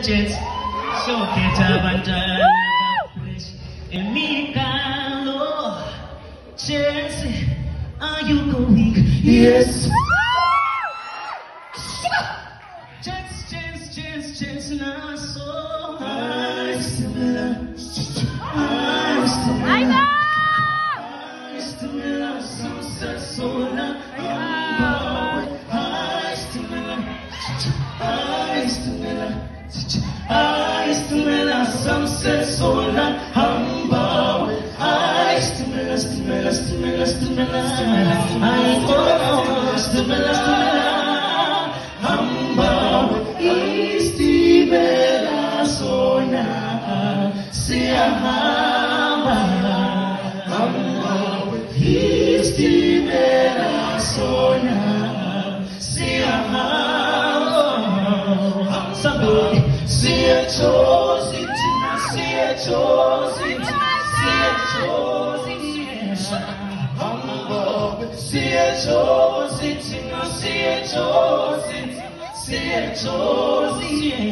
jets. So get up and flesh. Emigalo. Chelsea, are you going? Yes. Chance, na so. I know! Sunset sola hamba stimela hamba istimela sona sia hamba istimela sona sia hamba somebody sia chosen chosen.